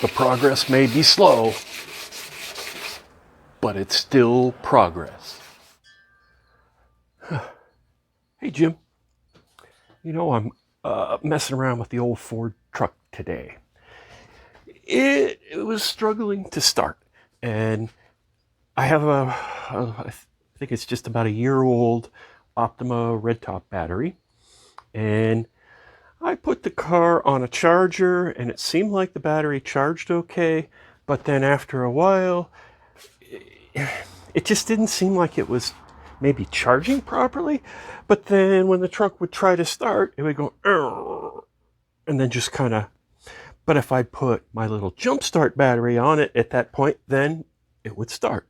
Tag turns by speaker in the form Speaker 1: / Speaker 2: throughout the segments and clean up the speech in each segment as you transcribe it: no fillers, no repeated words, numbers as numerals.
Speaker 1: The progress may be slow, but it's still progress. Hey, Jim. You know, I'm messing around with the old Ford truck today. It was struggling to start, and I have I think it's just about a year old Optima red top battery, and I put the car on a charger, and it seemed like the battery charged okay, but then after a while, it just didn't seem like it was maybe charging properly. But then when the truck would try to start, it would go, "Arr," and then just kind of. But if I put my little jump start battery on it at that point, then it would start.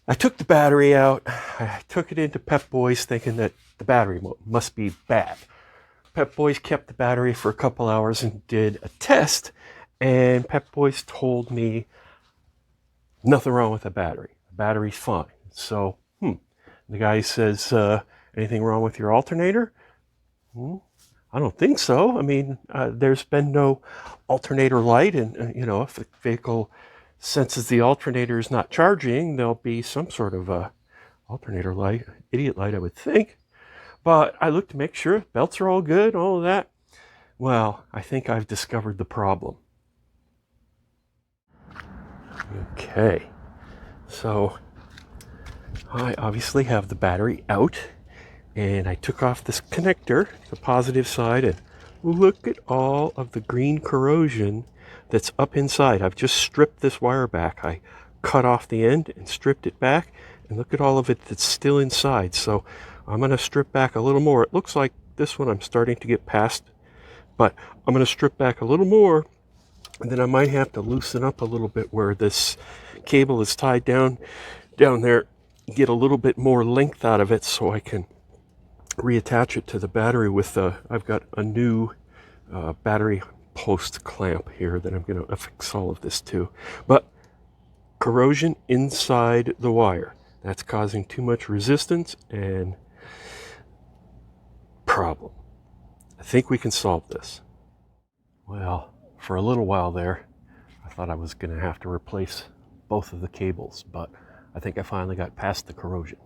Speaker 1: I took the battery out. I took it into Pep Boys thinking that the battery must be bad. Pep Boys kept the battery for a couple hours and did a test, and Pep Boys told me nothing wrong with the battery. The battery's fine. So, the guy says, anything wrong with your alternator? I don't think so. I mean, there's been no alternator light, and if the vehicle senses the alternator is not charging, there'll be some sort of alternator light, idiot light, I would think. But I looked to make sure belts are all good, all of that. Well, I think I've discovered the problem. Okay, so I obviously have the battery out, and I took off this connector, the positive side, and look at all of the green corrosion that's up inside. I've just stripped this wire back. I cut off the end and stripped it back, and look at all of it that's still inside. So I'm going to strip back a little more. It looks like this one I'm starting to get past, but I'm going to strip back a little more, and then I might have to loosen up a little bit where this cable is tied down there, get a little bit more length out of it so I can reattach it to the battery with I've got a new battery post clamp here that I'm going to affix all of this to. But corrosion inside the wire, that's causing too much resistance and problem. I think we can solve this. Well, for a little while there, I thought I was going to have to replace both of the cables, but I think I finally got past the corrosion.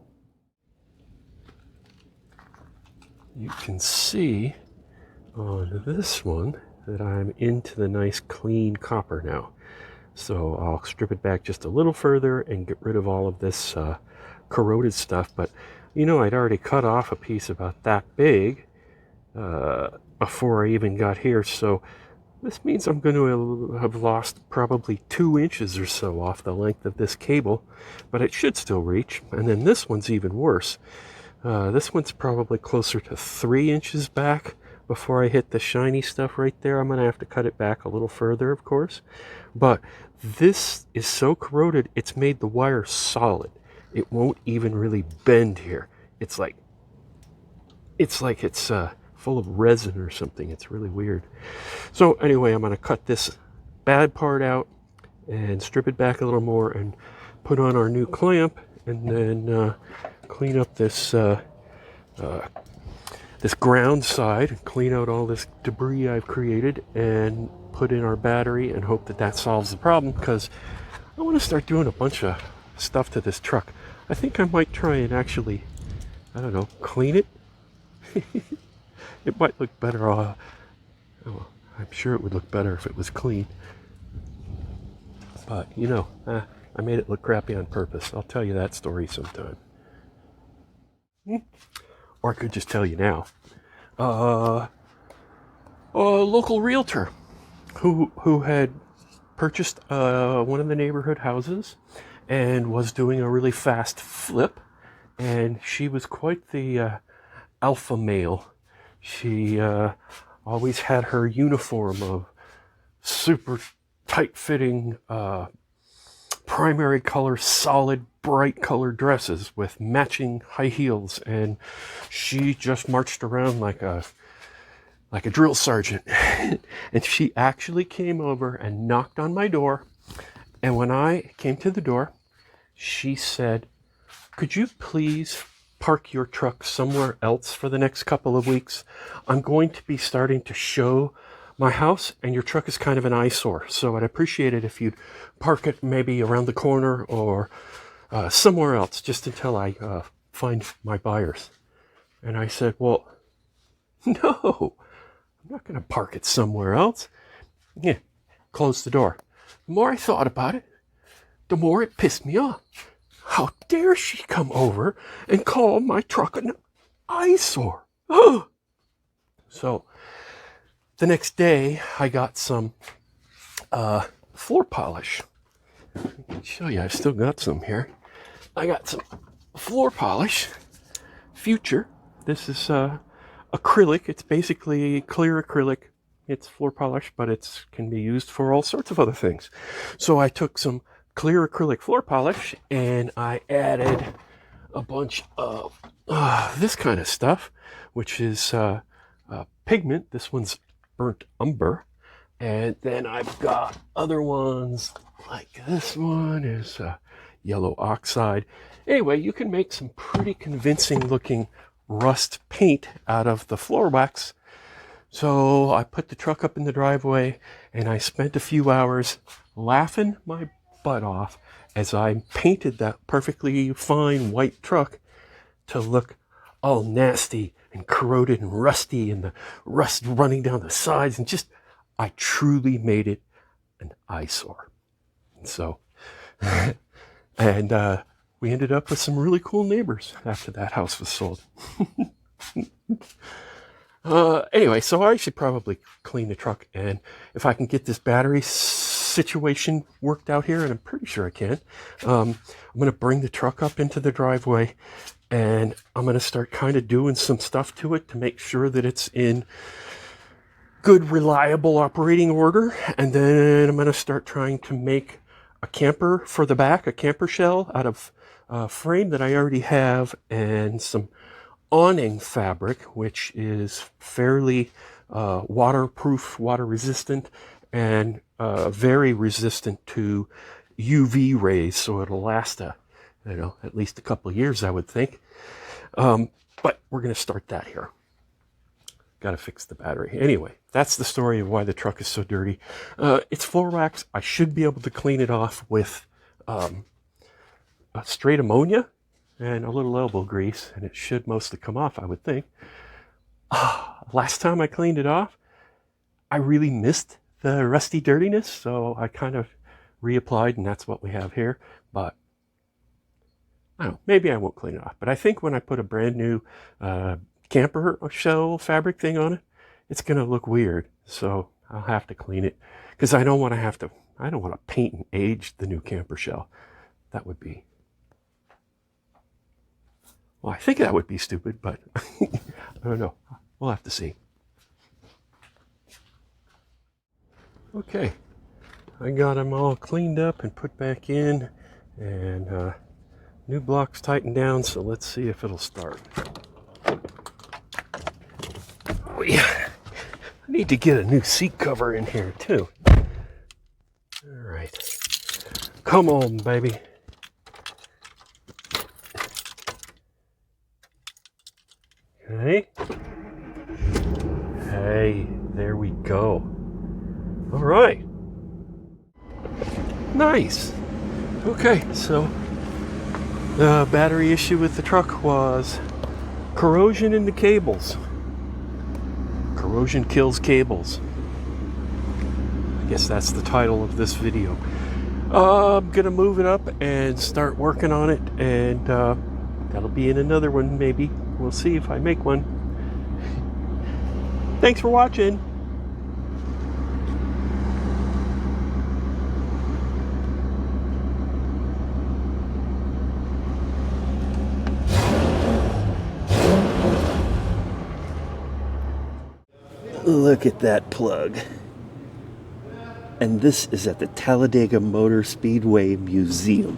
Speaker 1: You can see on this one that I'm into the nice clean copper now. So I'll strip it back just a little further and get rid of all of this corroded stuff. But I'd already cut off a piece about that big before I even got here. So this means I'm going to have lost probably 2 inches or so off the length of this cable, but it should still reach. And then this one's even worse. This one's probably closer to 3 inches back before I hit the shiny stuff right there. I'm going to have to cut it back a little further, of course. But this is so corroded, it's made the wire solid. It won't even really bend here. It's like it's full of resin or something. It's really weird. So anyway, I'm going to cut this bad part out and strip it back a little more and put on our new clamp, and then clean up this this ground side, clean out all this debris I've created, and put in our battery and hope that that solves the problem, because I want to start doing a bunch of stuff to this truck. I think I might try and actually, clean it. It might look better. I'm sure it would look better if it was clean. But, I made it look crappy on purpose. I'll tell you that story sometime. Or I could just tell you now. A local realtor who had purchased one of the neighborhood houses and was doing a really fast flip. And she was quite the alpha male. She always had her uniform of super tight-fitting primary color, solid, bright colored dresses with matching high heels, and she just marched around like a drill sergeant. And she actually came over and knocked on my door, and when I came to the door, she said, "Could you please park your truck somewhere else for the next couple of weeks. I'm going to be starting to show my house, and your truck is kind of an eyesore. So I'd appreciate it if you'd park it maybe around the corner or somewhere else just until I find my buyers. And I said, well, no, I'm not going to park it somewhere else. Yeah, close the door. The more I thought about it, the more it pissed me off. How dare she come over and call my truck an eyesore? Oh. So the next day, I got some floor polish. I can show you, I've still got some here. I got some floor polish, Future. This is acrylic. It's basically clear acrylic. It's floor polish, but it can be used for all sorts of other things. So I took some clear acrylic floor polish and I added a bunch of this kind of stuff, which is pigment. This one's burnt umber. And then I've got other ones like this one is yellow oxide. Anyway, you can make some pretty convincing looking rust paint out of the floor wax. So I put the truck up in the driveway and I spent a few hours laughing my butt off as I painted that perfectly fine white truck to look all nasty and corroded and rusty and the rust running down the sides, and just I truly made it an eyesore. So and we ended up with some really cool neighbors after that house was sold. Anyway, so I should probably clean the truck, and if I can get this battery situation worked out here, and I'm pretty sure I can, I'm going to bring the truck up into the driveway, and I'm going to start kind of doing some stuff to it to make sure that it's in good, reliable operating order. And then I'm going to start trying to make a camper for the back, a camper shell out of frame that I already have, and some awning fabric, which is fairly waterproof, water resistant, and very resistant to UV rays, so it'll last at least a couple of years, I would think. But we're going to start that here. Got to fix the battery. Anyway, that's the story of why the truck is so dirty. It's floor wax. I should be able to clean it off with straight ammonia and a little elbow grease, and it should mostly come off, I would think. Last time I cleaned it off, I really missed the rusty dirtiness, so I kind of reapplied, and that's what we have here. But I don't know, maybe I won't clean it off. But I think when I put a brand new camper shell fabric thing on it, it's going to look weird. So I'll have to clean it, because I don't want to paint and age the new camper shell. That would be, well, I think that would be stupid, but I don't know. We'll have to see. Okay, I got them all cleaned up and put back in, and new blocks tightened down, so let's see if it'll start. Oh yeah, I need to get a new seat cover in here too. All right, come on, baby. Okay. Hey, there we go. All right. Nice. Okay, so the battery issue with the truck was corrosion in the cables. Corrosion kills cables. I guess that's the title of this video. I'm gonna move it up and start working on it, and that'll be in another one maybe. We'll see if I make one. Thanks for watching. Look at that plug. And this is at the Talladega Motor Speedway Museum.